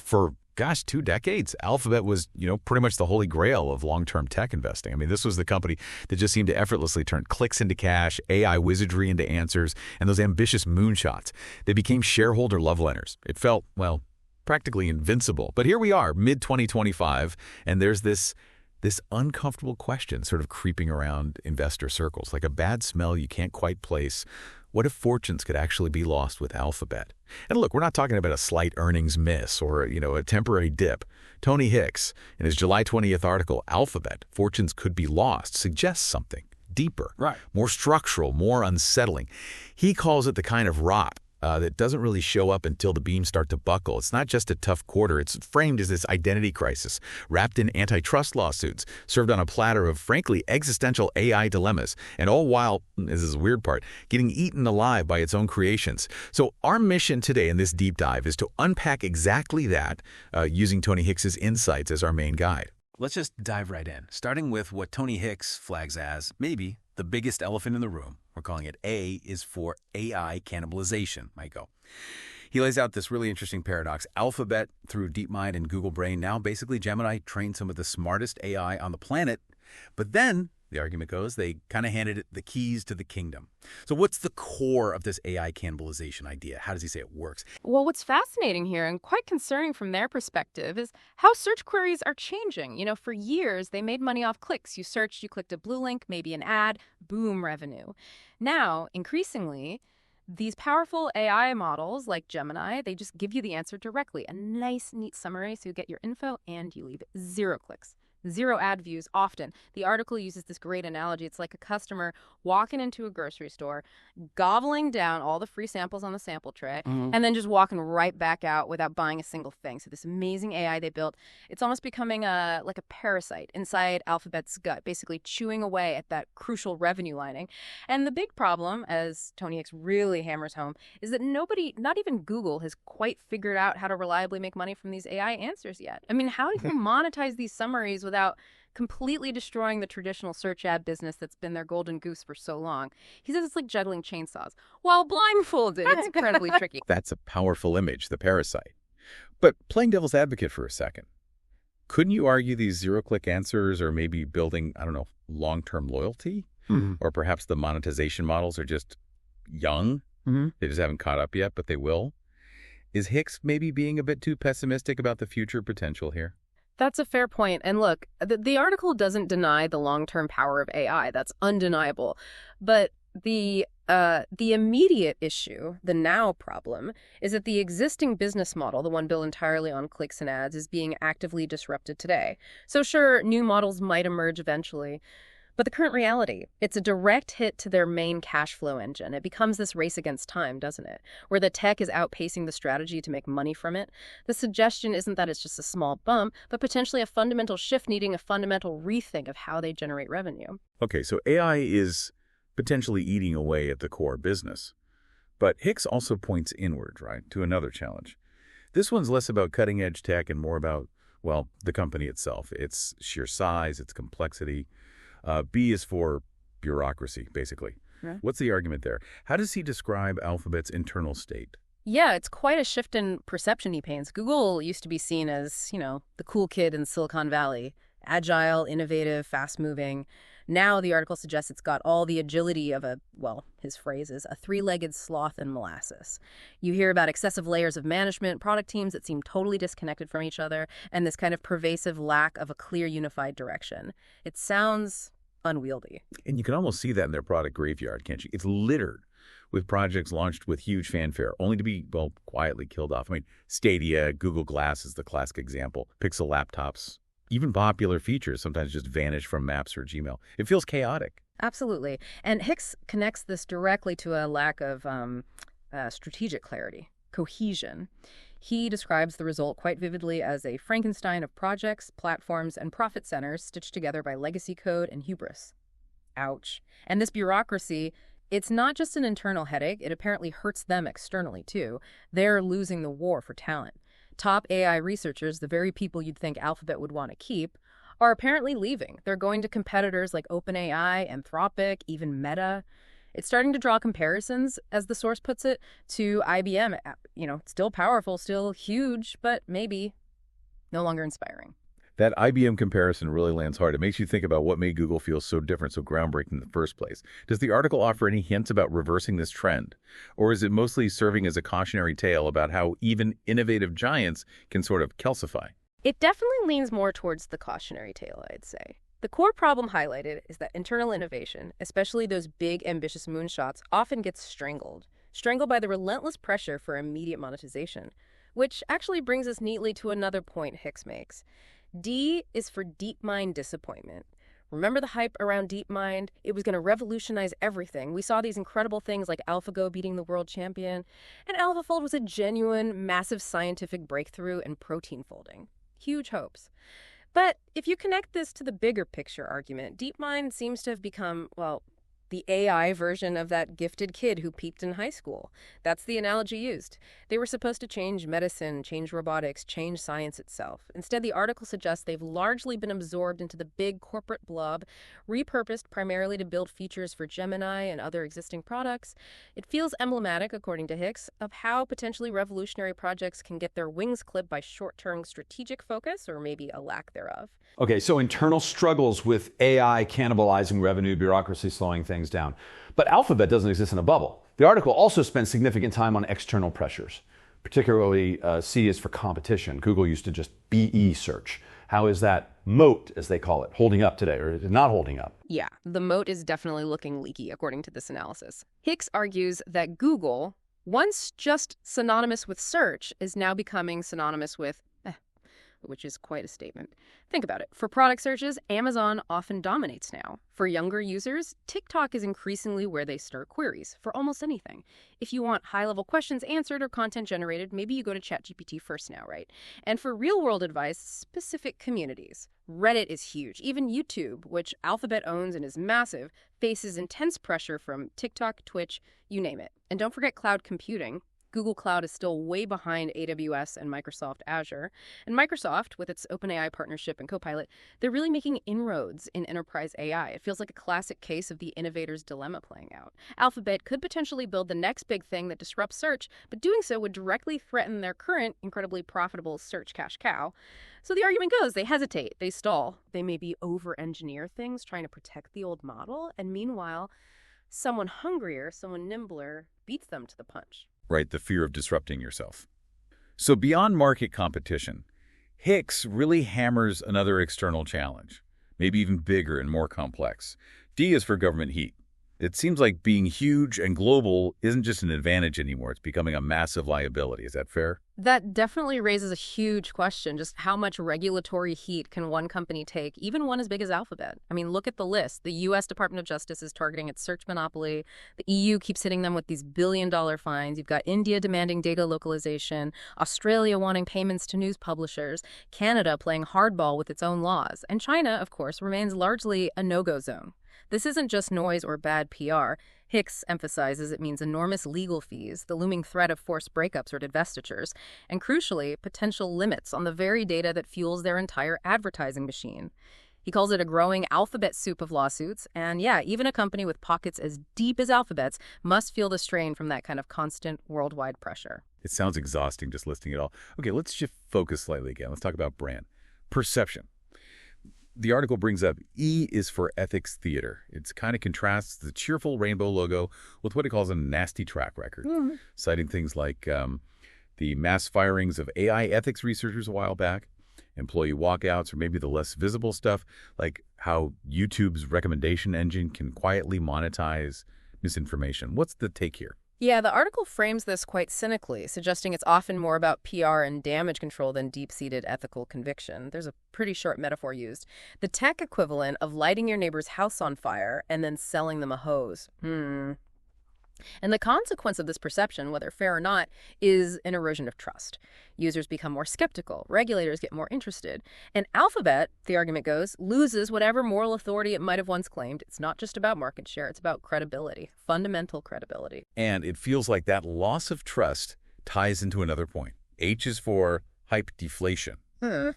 For, gosh, 2 decades, Alphabet was, pretty much the holy grail of long-term tech investing. I mean, this was the company that just seemed to effortlessly turn clicks into cash, AI wizardry into answers, and those ambitious moonshots. They became shareholder love letters. It felt, well, practically invincible. But here we are, mid-2025, and there's this uncomfortable question sort of creeping around investor circles, like a bad smell you can't quite place. What if fortunes could actually be lost with Alphabet? And look, we're not talking about a slight earnings miss or, a temporary dip. Tony Hicks, in his July 20th article, Alphabet, Fortunes Could Be Lost, suggests something deeper, right, more structural, more unsettling. He calls it the kind of rot that doesn't really show up until the beams start to buckle. It's not just a tough quarter. It's framed as this identity crisis, wrapped in antitrust lawsuits, served on a platter of, frankly, existential AI dilemmas, and all while, this is the weird part, getting eaten alive by its own creations. So our mission today in this deep dive is to unpack exactly that using Tony Hicks's insights as our main guide. Let's just dive right in, starting with what Tony Hicks flags as maybe the biggest elephant in the room. We're calling it A is for AI cannibalization, Michael. He lays out this really interesting paradox. Alphabet, through DeepMind and Google Brain, now basically Gemini trained some of the smartest AI on the planet. But then, the argument goes, they kind of handed it the keys to the kingdom. So what's the core of this AI cannibalization idea? How does he say it works? Well, what's fascinating here and quite concerning from their perspective is how search queries are changing. For years, they made money off clicks. You searched, you clicked a blue link, maybe an ad, boom, revenue. Now, increasingly, these powerful AI models like Gemini, they just give you the answer directly. A nice, neat summary so you get your info and you leave 0 clicks. 0 ad views often. The article uses this great analogy. It's like a customer walking into a grocery store, gobbling down all the free samples on the sample tray, and then just walking right back out without buying a single thing. So this amazing AI they built, it's almost becoming like a parasite inside Alphabet's gut, basically chewing away at that crucial revenue lining. And the big problem, as Tony Hicks really hammers home, is that nobody, not even Google, has quite figured out how to reliably make money from these AI answers yet. I mean, how do you monetize these summaries without completely destroying the traditional search ad business that's been their golden goose for so long? He says it's like juggling chainsaws while blindfolded. It's incredibly tricky. That's a powerful image, the parasite. But playing devil's advocate for a second, couldn't you argue these 0-click answers are maybe building, long-term loyalty? Or perhaps the monetization models are just young? They just haven't caught up yet, but they will? Is Hicks maybe being a bit too pessimistic about the future potential here? That's a fair point. And look, the article doesn't deny the long-term power of AI. That's undeniable. But the immediate issue, the now problem, is that the existing business model, the one built entirely on clicks and ads, is being actively disrupted today. So sure, new models might emerge eventually. But the current reality, it's a direct hit to their main cash flow engine. It becomes this race against time, doesn't it? Where the tech is outpacing the strategy to make money from it. The suggestion isn't that it's just a small bump, but potentially a fundamental shift needing a fundamental rethink of how they generate revenue. Okay, so AI is potentially eating away at the core business. But Hicks also points inward, right, to another challenge. This one's less about cutting-edge tech and more about, well, the company itself, its sheer size, its complexity. B is for bureaucracy, basically. Yeah. What's the argument there? How does he describe Alphabet's internal state? Yeah, it's quite a shift in perception he paints. Google used to be seen as, the cool kid in Silicon Valley. Agile, innovative, fast-moving. Now the article suggests it's got all the agility of his phrase is, a 3-legged sloth in molasses. You hear about excessive layers of management, product teams that seem totally disconnected from each other, and this kind of pervasive lack of a clear, unified direction. It sounds unwieldy. And you can almost see that in their product graveyard, can't you? It's littered with projects launched with huge fanfare, only to be, quietly killed off. I mean, Stadia, Google Glass is the classic example. Pixel laptops, even popular features sometimes just vanish from Maps or Gmail. It feels chaotic. Absolutely. And Hicks connects this directly to a lack of strategic clarity, cohesion. He describes the result quite vividly as a Frankenstein of projects, platforms, and profit centers stitched together by legacy code and hubris. Ouch. And this bureaucracy, it's not just an internal headache. It apparently hurts them externally, too. They're losing the war for talent. Top AI researchers, the very people you'd think Alphabet would want to keep, are apparently leaving. They're going to competitors like OpenAI, Anthropic, even Meta. It's starting to draw comparisons, as the source puts it, to IBM. Still powerful, still huge, but maybe no longer inspiring. That IBM comparison really lands hard. It makes you think about what made Google feel so different, so groundbreaking in the first place. Does the article offer any hints about reversing this trend? Or is it mostly serving as a cautionary tale about how even innovative giants can sort of calcify? It definitely leans more towards the cautionary tale, I'd say. The core problem highlighted is that internal innovation, especially those big, ambitious moonshots, often gets strangled by the relentless pressure for immediate monetization, which actually brings us neatly to another point Hicks makes. D is for DeepMind disappointment. Remember the hype around DeepMind? It was going to revolutionize everything. We saw these incredible things like AlphaGo beating the world champion, and AlphaFold was a genuine, massive scientific breakthrough in protein folding. Huge hopes. But if you connect this to the bigger picture argument, DeepMind seems to have become, well, the AI version of that gifted kid who peaked in high school. That's the analogy used. They were supposed to change medicine, change robotics, change science itself. Instead, the article suggests they've largely been absorbed into the big corporate blob, repurposed primarily to build features for Gemini and other existing products. It feels emblematic, according to Hicks, of how potentially revolutionary projects can get their wings clipped by short-term strategic focus, or maybe a lack thereof. Okay, so internal struggles with AI cannibalizing revenue, bureaucracy slowing things down. But Alphabet doesn't exist in a bubble. The article also spends significant time on external pressures. Particularly, C is for competition. Google used to just BE search. How is that moat, as they call it, holding up today, or is it not holding up? Yeah, the moat is definitely looking leaky, according to this analysis. Hicks argues that Google, once just synonymous with search, is now becoming synonymous with which is quite a statement. Think about it. For product searches, Amazon often dominates now. For younger users, TikTok is increasingly where they start queries for almost anything. If you want high-level questions answered or content generated, maybe you go to ChatGPT first now, right? And for real-world advice, specific communities. Reddit is huge. Even YouTube, which Alphabet owns and is massive, faces intense pressure from TikTok, Twitch, you name it. And don't forget cloud computing. Google Cloud is still way behind AWS and Microsoft Azure. And Microsoft, with its OpenAI partnership and Copilot, they're really making inroads in enterprise AI. It feels like a classic case of the innovator's dilemma playing out. Alphabet could potentially build the next big thing that disrupts search, but doing so would directly threaten their current incredibly profitable search cash cow. So the argument goes, they hesitate, they stall, they maybe over-engineer things, trying to protect the old model, and meanwhile, someone hungrier, someone nimbler, beats them to the punch. Right, the fear of disrupting yourself. So beyond market competition, Hicks really hammers another external challenge, maybe even bigger and more complex. D is for government heat. It seems like being huge and global isn't just an advantage anymore. It's becoming a massive liability. Is that fair? That definitely raises a huge question. Just how much regulatory heat can one company take, even one as big as Alphabet? I mean, look at the list. The U.S. Department of Justice is targeting its search monopoly. The EU keeps hitting them with these billion-dollar fines. You've got India demanding data localization, Australia wanting payments to news publishers, Canada playing hardball with its own laws, and China, of course, remains largely a no-go zone. This isn't just noise or bad PR. Hicks emphasizes it means enormous legal fees, the looming threat of forced breakups or divestitures, and crucially, potential limits on the very data that fuels their entire advertising machine. He calls it a growing alphabet soup of lawsuits, and yeah, even a company with pockets as deep as Alphabet's must feel the strain from that kind of constant worldwide pressure. It sounds exhausting just listing it all. Okay, let's shift focus slightly again. Let's talk about brand. Perception. The article brings up E is for ethics theater. It kind of contrasts the cheerful rainbow logo with what it calls a nasty track record, citing things like the mass firings of AI ethics researchers a while back, employee walkouts, or maybe the less visible stuff, like how YouTube's recommendation engine can quietly monetize misinformation. What's the take here? Yeah, the article frames this quite cynically, suggesting it's often more about PR and damage control than deep-seated ethical conviction. There's a pretty short metaphor used. The tech equivalent of lighting your neighbor's house on fire and then selling them a hose. And the consequence of this perception, whether fair or not, is an erosion of trust. Users become more skeptical, regulators get more interested, and Alphabet, the argument goes, loses whatever moral authority it might have once claimed. It's not just about market share, it's about credibility, fundamental credibility. And it feels like that loss of trust ties into another point. H is for hype deflation. It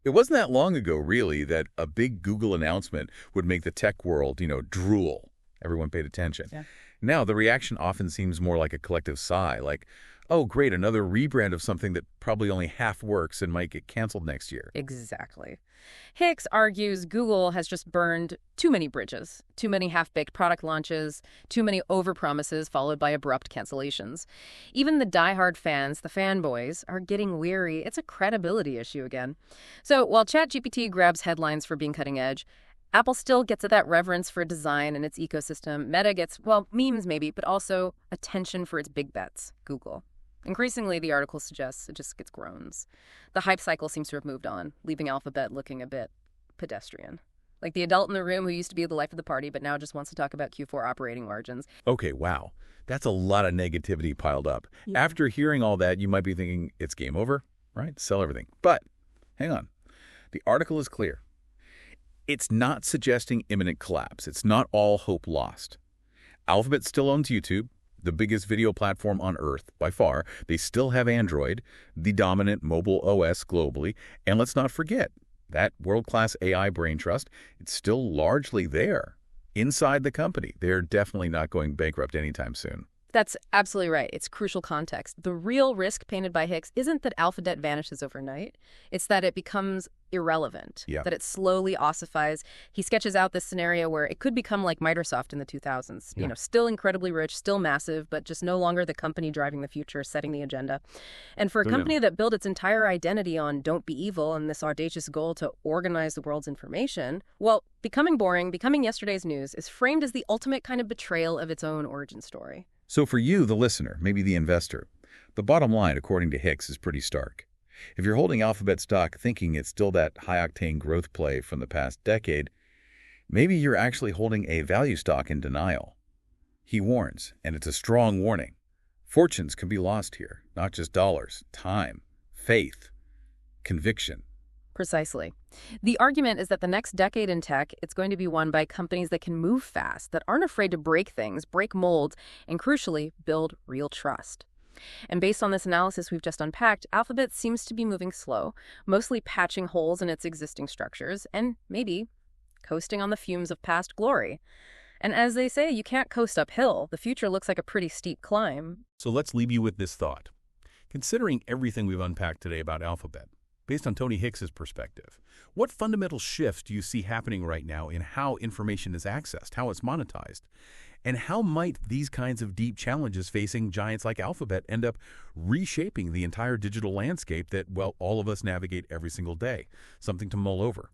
wasn't that long ago, really, that a big Google announcement would make the tech world, drool. Everyone paid attention. Yeah. Now, the reaction often seems more like a collective sigh, like, oh, great, another rebrand of something that probably only half works and might get canceled next year. Exactly. Hicks argues Google has just burned too many bridges, too many half-baked product launches, too many overpromises followed by abrupt cancellations. Even the diehard fans, the fanboys, are getting weary. It's a credibility issue again. So while ChatGPT grabs headlines for being cutting edge, Apple still gets at that reverence for design and its ecosystem. Meta gets, well, memes maybe, but also attention for its big bets, Google. Increasingly, the article suggests it just gets groans. The hype cycle seems to have moved on, leaving Alphabet looking a bit pedestrian. Like the adult in the room who used to be the life of the party, but now just wants to talk about Q4 operating margins. Okay, wow. That's a lot of negativity piled up. Yeah. After hearing all that, you might be thinking, it's game over, right? Sell everything. But hang on. The article is clear. It's not suggesting imminent collapse. It's not all hope lost. Alphabet still owns YouTube, the biggest video platform on Earth by far. They still have Android, the dominant mobile OS globally. And let's not forget, that world-class AI brain trust, it's still largely there inside the company. They're definitely not going bankrupt anytime soon. That's absolutely right. It's crucial context. The real risk painted by Hicks isn't that Alphabet vanishes overnight. It's that it becomes irrelevant, that it slowly ossifies. He sketches out this scenario where it could become like Microsoft in the 2000s. Yeah. You know, still incredibly rich, still massive, but just no longer the company driving the future, setting the agenda. And for a company that built its entire identity on don't be evil and this audacious goal to organize the world's information, well, becoming boring, becoming yesterday's news is framed as the ultimate kind of betrayal of its own origin story. So for you, the listener, maybe the investor, the bottom line, according to Hicks, is pretty stark. If you're holding Alphabet stock thinking it's still that high-octane growth play from the past decade, maybe you're actually holding a value stock in denial. He warns, and it's a strong warning. Fortunes can be lost here, not just dollars, time, faith, conviction. Precisely. The argument is that the next decade in tech, it's going to be won by companies that can move fast, that aren't afraid to break things, break molds, and crucially, build real trust. And based on this analysis we've just unpacked, Alphabet seems to be moving slow, mostly patching holes in its existing structures, and maybe coasting on the fumes of past glory. And as they say, you can't coast uphill. The future looks like a pretty steep climb. So let's leave you with this thought. Considering everything we've unpacked today about Alphabet, based on Tony Hicks's perspective, what fundamental shifts do you see happening right now in how information is accessed, how it's monetized? And how might these kinds of deep challenges facing giants like Alphabet end up reshaping the entire digital landscape that, well, all of us navigate every single day? Something to mull over.